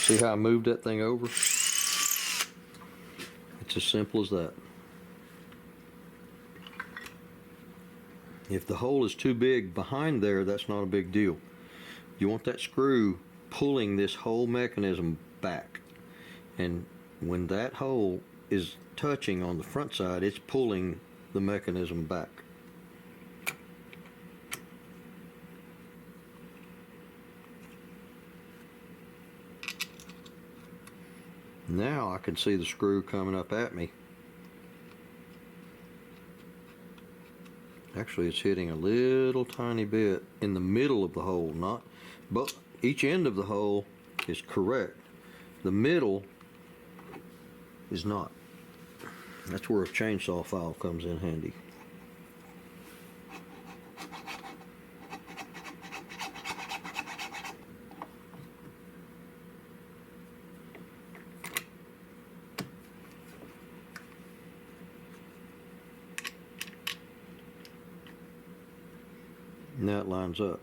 See how I moved that thing over? It's as simple as that. If the hole is too big behind there, that's not a big deal. You want that screw pulling this whole mechanism back. And when that hole is touching on the front side, it's pulling the mechanism back. Now I can see the screw coming up at me. Actually, it's hitting a little tiny bit in the middle of the hole, not, but each end of the hole is correct. The middle is not. That's where a chainsaw file comes in handy. Now it lines up.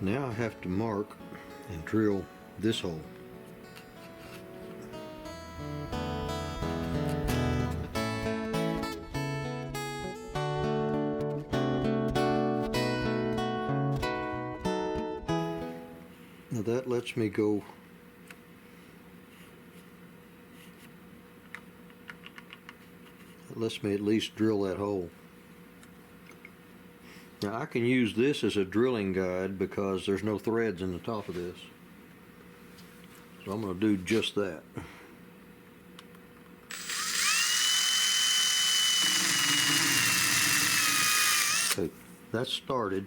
Now I have to mark and drill this hole. Now that lets me go at least drill that hole. Now I can use this as a drilling guide because there's no threads in the top of this. So I'm going to do just that. Okay, that's started.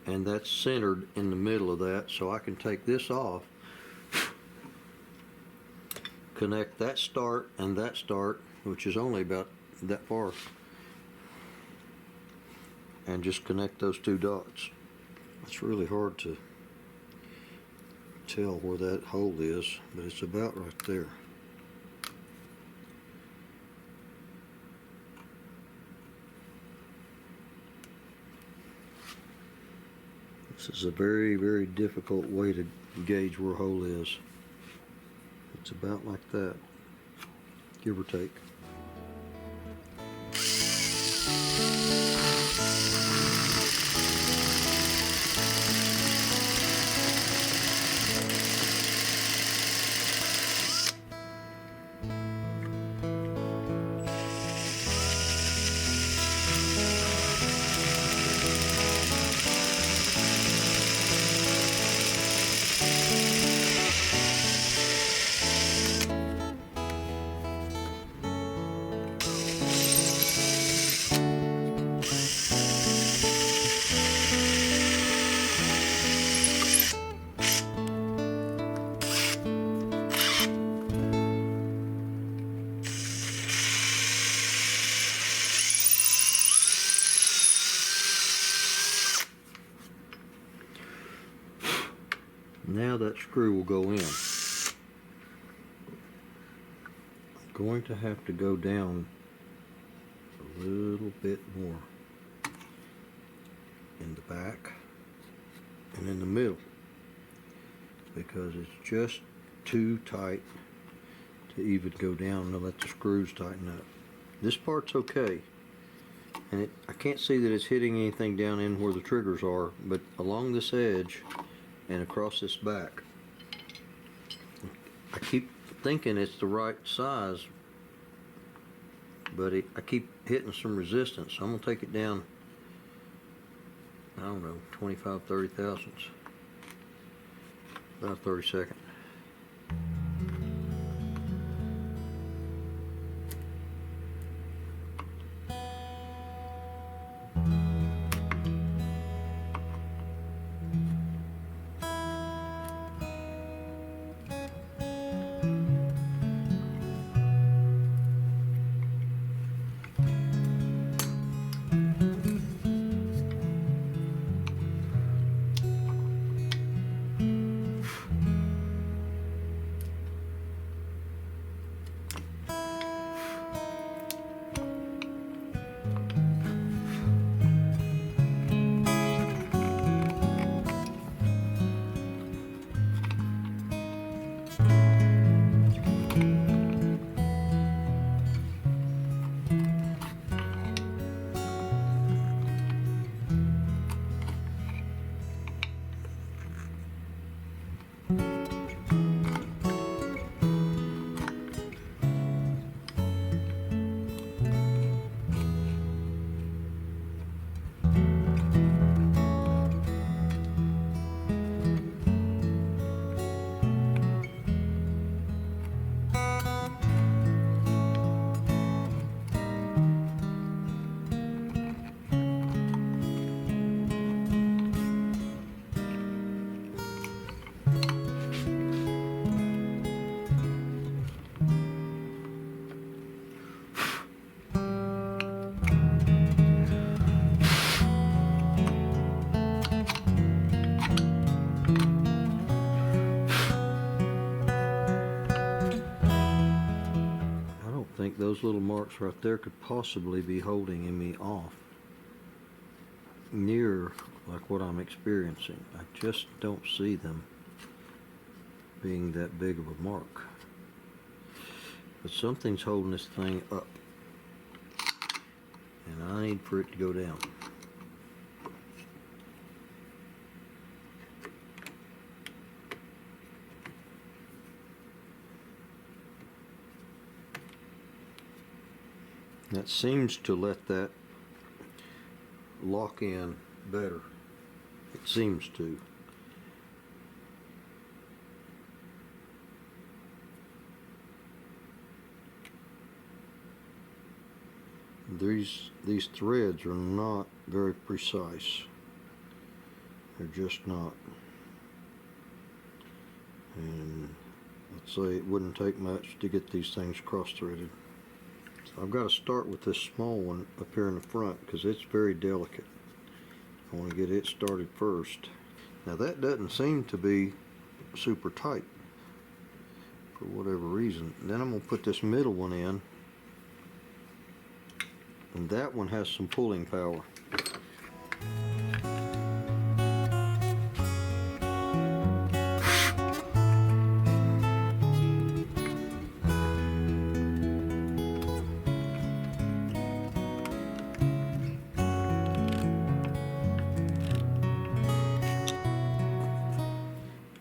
And that's centered in the middle of that, so I can take this off, connect that start and that start, which is only about that far, and just connect those two dots. It's really hard to tell where that hole is, but it's about right there. This is a very, very difficult way to gauge where a hole is. It's about like that, give or take. Now that screw will go in. I'm going to have to go down a little bit more in the back and in the middle because it's just too tight to even go down and let the screws tighten up. This part's okay, and I can't see that it's hitting anything down in where the triggers are, but along this edge and across this back, I keep thinking it's the right size, but I keep hitting some resistance. So I'm gonna take it down, I don't know, 25, 30 thousandths, about 32nd. those little marks right there could possibly be holding me off near like what I'm experiencing. I just don't see them being that big of a mark. But something's holding this thing up, and I need for it to go down. That seems to let that lock in better. It seems to. These threads are not very precise. They're just not. And let's say it wouldn't take much to get these things cross-threaded. So I've got to start with this small one up here in the front because it's very delicate. I want to get it started first. Now that doesn't seem to be super tight for whatever reason. Then I'm going to put this middle one in, and that one has some pulling power.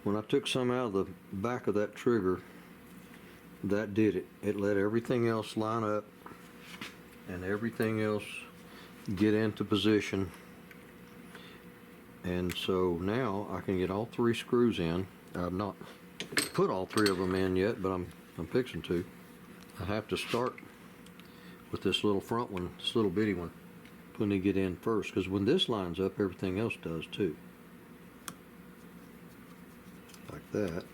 When I took some out of the back of that trigger, that did it. It let everything else line up and everything else get into position. And so now I can get all 3 screws in. I've not put all 3 of them in yet, but I'm fixing to. I have to start with this little front one, this little bitty one, when they get in first, because when this lines up, everything else does too. Like that.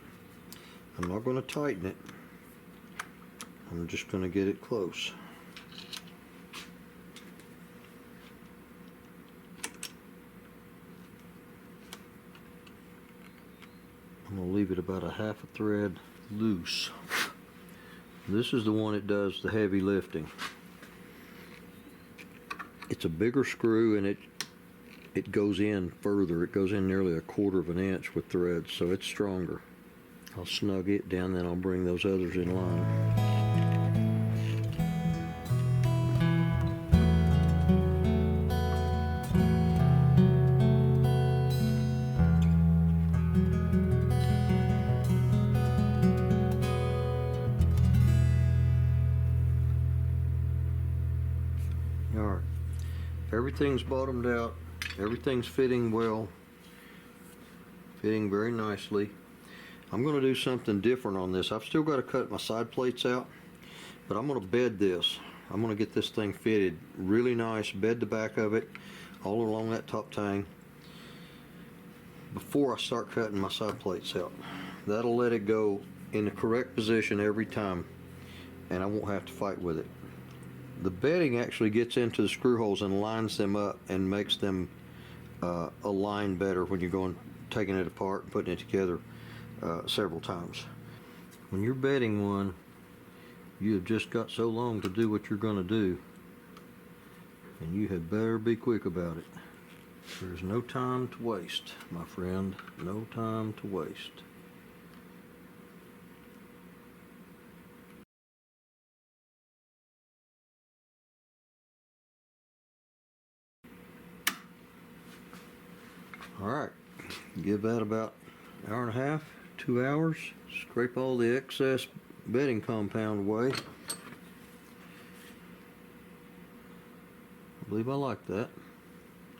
I'm not going to tighten it. I'm just going to get it close. I'm going to leave it about a half a thread loose. This is the one that does the heavy lifting. It's a bigger screw, and it goes in further. It goes in nearly 1/4 of an inch with threads, so it's stronger. I'll snug it down, then I'll bring those others in line. Alright, everything's bottomed out, everything's fitting well, fitting very nicely. I'm going to do something different on this. I've still got to cut my side plates out, but I'm going to bed this. I'm going to get this thing fitted really nice, bed the back of it all along that top tang before I start cutting my side plates out. That'll let it go in the correct position every time, and I won't have to fight with it. The bedding actually gets into the screw holes and lines them up and makes them align better when you're going taking it apart and putting it together several times. When you're bedding one, you have just got so long to do what you're going to do, and you had better be quick about it. There's no time to waste, my friend. No time to waste. Alright, give that about an hour and a half, 2 hours. Scrape all the excess bedding compound away. I believe I like that.